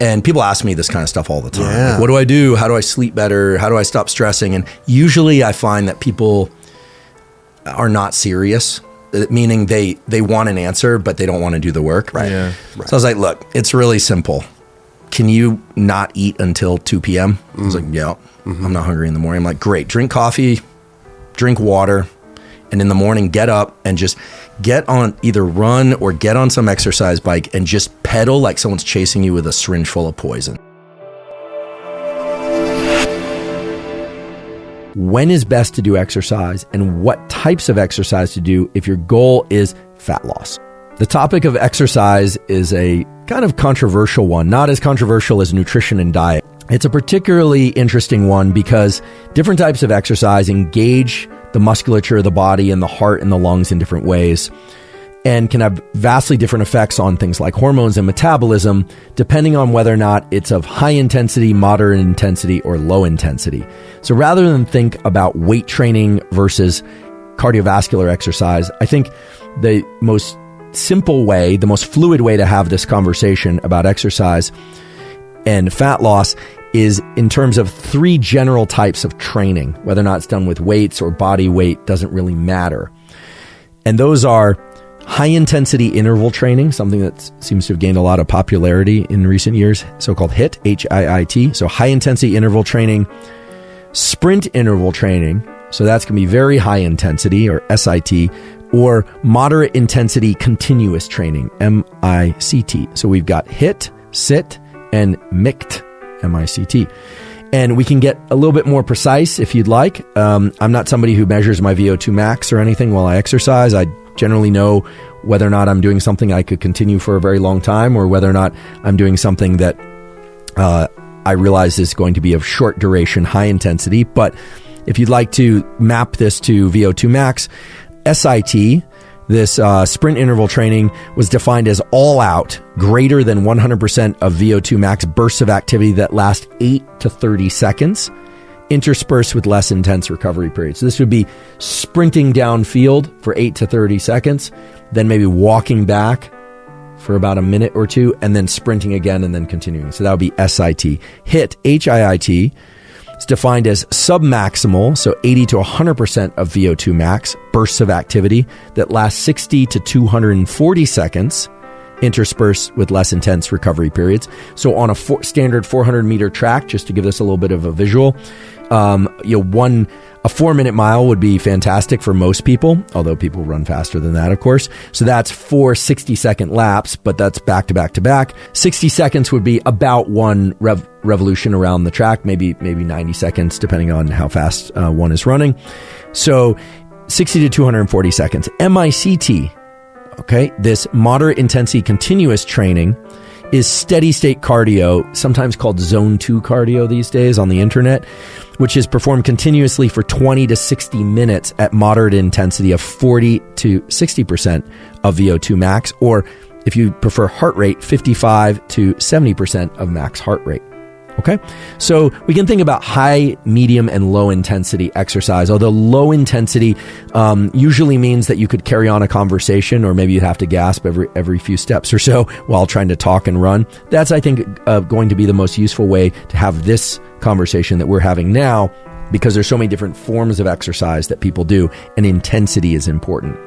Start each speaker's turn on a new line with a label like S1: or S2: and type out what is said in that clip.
S1: And people ask me this kind of stuff all the time.
S2: Yeah.
S1: Like, what do I do? How do I sleep better? How do I stop stressing? And usually I find that people are not serious, meaning they want an answer, but they don't want to do the work.
S2: Right.
S3: Yeah.
S1: So I was like, look, it's really simple. Can you not eat until 2 p.m.? I was like, yeah, I'm not hungry in the morning. I'm like, great, drink coffee, drink water, and in the morning, get up and just get on, either run or get on some exercise bike and just pedal like someone's chasing you with a syringe full of poison. When is best to do exercise and what types of exercise to do if your goal is fat loss? The topic of exercise is a kind of controversial one, not as controversial as nutrition and diet. It's a particularly interesting one because different types of exercise engage the musculature of the body and the heart and the lungs in different ways and can have vastly different effects on things like hormones and metabolism, depending on whether or not it's of high intensity, moderate intensity, or low intensity. So rather than think about weight training versus cardiovascular exercise, I think the most simple way, the most fluid way to have this conversation about exercise and fat loss is in terms of 3 general types of training. Whether or not it's done with weights or body weight doesn't really matter. And those are high intensity interval training, something that seems to have gained a lot of popularity in recent years, so-called HIIT, H-I-I-T. So high intensity interval training, sprint interval training. So that's going to be very high intensity, or SIT, or moderate intensity continuous training, MICT. So we've got HIIT, SIT, and MICT, MICT. And we can get a little bit more precise if you'd like. I'm not somebody who measures my VO2 max or anything while I exercise. I generally know whether or not I'm doing something I could continue for a very long time or whether or not I'm doing something that I realize is going to be of short duration, high intensity. But if you'd like to map this to VO2 max, SIT, this sprint interval training, was defined as all out, greater than 100% of VO2 max bursts of activity that last 8 to 30 seconds, interspersed with less intense recovery periods. So this would be sprinting downfield for 8 to 30 seconds, then maybe walking back for about a minute or two, and then sprinting again and then continuing. So that would be SIT. HIIT, H-I-I-T, it's defined as submaximal, so 80 to 100% of VO2 max bursts of activity that last 60 to 240 seconds, interspersed with less intense recovery periods. So on a standard 400 meter track, just to give us a little bit of a visual, a 4-minute mile would be fantastic for most people, although people run faster than that, of course. So that's 4 60-second laps, but that's back to back to back. 60 seconds would be about one revolution around the track, maybe 90 seconds, depending on how fast one is running. So 60 to 240 seconds. MICT, okay, this moderate intensity continuous training is steady state cardio, sometimes called zone 2 cardio these days on the internet, which is performed continuously for 20 to 60 minutes at moderate intensity of 40 to 60% of VO2 max, or if you prefer heart rate, 55 to 70% of max heart rate. Okay, so we can think about high, medium, and low intensity exercise, although low intensity usually means that you could carry on a conversation, or maybe you'd have to gasp every few steps or so while trying to talk and run. That's, I think, going to be the most useful way to have this conversation that we're having now, because there's so many different forms of exercise that people do, and intensity is important.